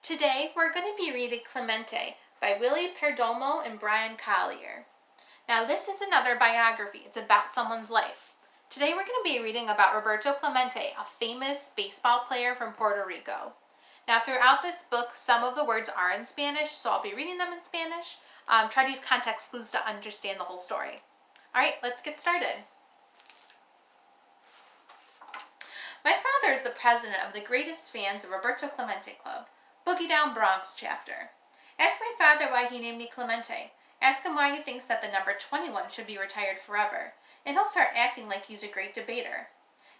Today we're going to be reading Clemente by Willie, Perdomo, and Bryan Collier. Now this is another biography. It's about someone's life. Today we're going to be reading about Roberto Clemente, a famous baseball player from Puerto Rico. Now throughout this book, some of the words are in Spanish, so I'll be reading them in Spanish. Try to use context clues to understand the whole story. Alright, let's get started. My father is the president of the greatest fans of Roberto Clemente Club, Boogie Down Bronx chapter. Ask my father why he named me Clemente. Ask him why he thinks that the number 21 should be retired forever, and he'll start acting like he's a great debater.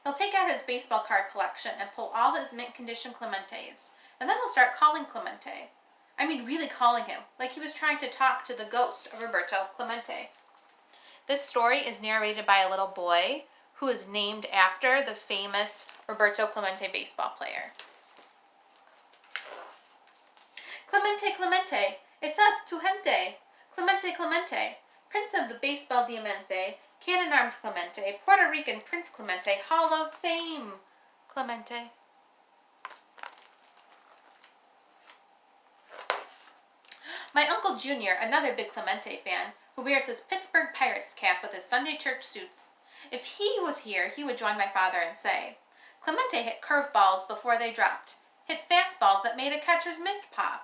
He'll take out his baseball card collection and pull all his mint condition Clementes, and then he'll start calling Clemente. I mean really calling him, like he was trying to talk to the ghost of Roberto Clemente. This story is narrated by a little boy who is named after the famous Roberto Clemente baseball player. Clemente, Clemente, it's us, tu gente. Clemente, Clemente, Prince of the Baseball Diamante, Cannon-armed Clemente, Puerto Rican Prince Clemente, Hall of Fame, Clemente. My Uncle Junior, another big Clemente fan, who wears his Pittsburgh Pirates cap with his Sunday church suits. If he was here, he would join my father and say, Clemente hit curveballs before they dropped, hit fastballs that made a catcher's mitt pop.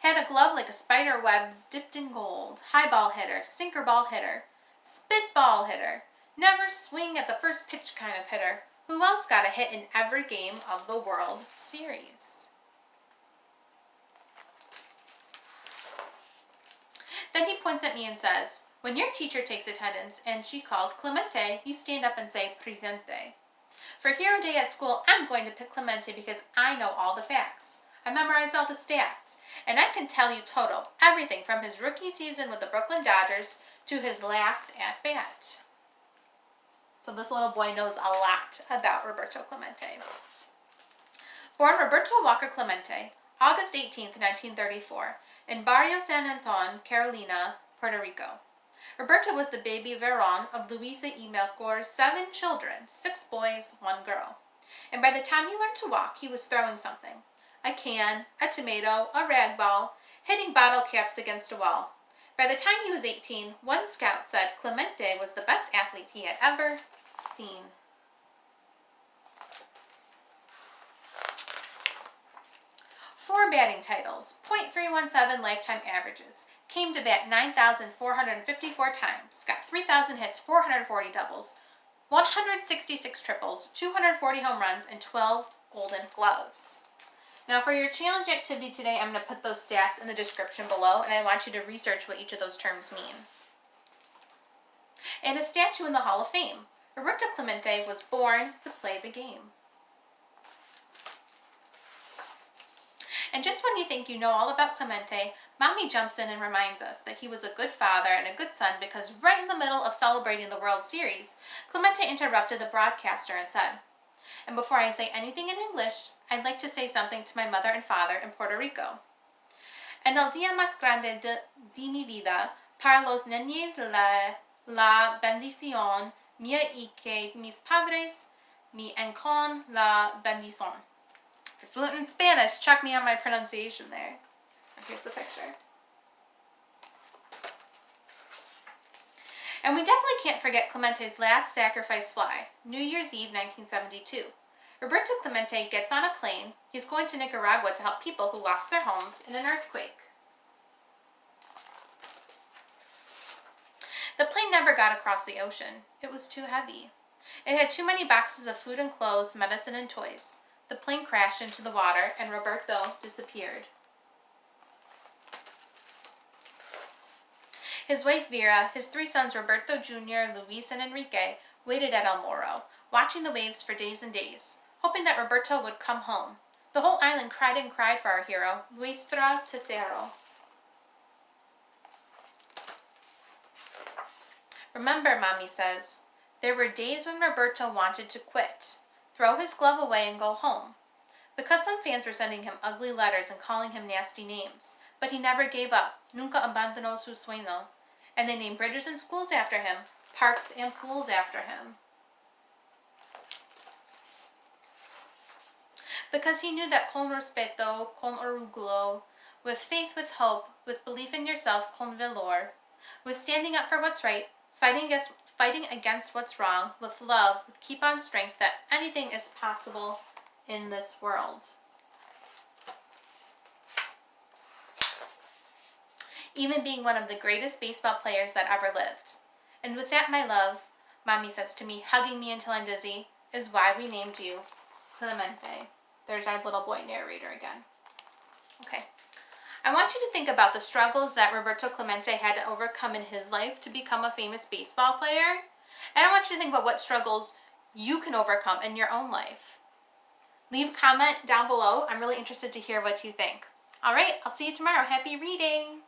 Had a glove like a spider web's dipped in gold. High ball hitter, sinker ball hitter, spitball hitter, never swing at the first pitch kind of hitter. Who else got a hit in every game of the World Series? Then he points at me and says, when your teacher takes attendance and she calls Clemente, you stand up and say presente. For hero day at school, I'm going to pick Clemente because I know all the facts. I memorized all the stats. And I can tell you total, everything from his rookie season with the Brooklyn Dodgers to his last at-bat. So this little boy knows a lot about Roberto Clemente. Born Roberto Walker Clemente, August 18th, 1934, in Barrio San Anton, Carolina, Puerto Rico. Roberto was the baby Veron of Luisa y Melchor's 7 children, 6 boys, 1 girl. And by the time he learned to walk, he was throwing something. A can, a tomato, a rag ball, hitting bottle caps against a wall. By the time he was 18, one scout said Clemente was the best athlete he had ever seen. Four batting titles, .317 lifetime averages, came to bat 9,454 times, got 3,000 hits, 440 doubles, 166 triples, 240 home runs, and 12 golden gloves. Now for your challenge activity today, I'm going to put those stats in the description below, and I want you to research what each of those terms mean. And a statue in the Hall of Fame. Roberto Clemente was born to play the game. And just when you think you know all about Clemente, Mommy jumps in and reminds us that he was a good father and a good son because right in the middle of celebrating the World Series, Clemente interrupted the broadcaster and said, and before I say anything in English, I'd like to say something to my mother and father in Puerto Rico. En el día más grande de mi vida, para los niños la bendición mía y que mis padres me con la bendición. If you're fluent in Spanish, check me on my pronunciation there. Here's the picture. And we definitely can't forget Clemente's last sacrifice fly, New Year's Eve 1972. Roberto Clemente gets on a plane. He's going to Nicaragua to help people who lost their homes in an earthquake. The plane never got across the ocean. It was too heavy. It had too many boxes of food and clothes, medicine and toys. The plane crashed into the water and Roberto disappeared. His wife Vera, his 3 sons Roberto Jr., Luis, and Enrique waited at El Morro, watching the waves for days and days, hoping that Roberto would come home. The whole island cried and cried for our hero, Nuestra Tesoro. Remember, Mommy says, there were days when Roberto wanted to quit, throw his glove away and go home, because some fans were sending him ugly letters and calling him nasty names, but he never gave up, nunca abandonó su sueño, and they named bridges and schools after him, parks and pools after him. Because he knew that con respeto, con orgullo, with faith, with hope, with belief in yourself, con valor, with standing up for what's right, fighting against what's wrong, with love, with keep on strength, that anything is possible in this world. Even being one of the greatest baseball players that ever lived. And with that, my love, Mommy says to me, hugging me until I'm dizzy, is why we named you Clemente. There's our little boy narrator again. Okay. I want you to think about the struggles that Roberto Clemente had to overcome in his life to become a famous baseball player. And I want you to think about what struggles you can overcome in your own life. Leave a comment down below. I'm really interested to hear what you think. All right, I'll see you tomorrow. Happy reading.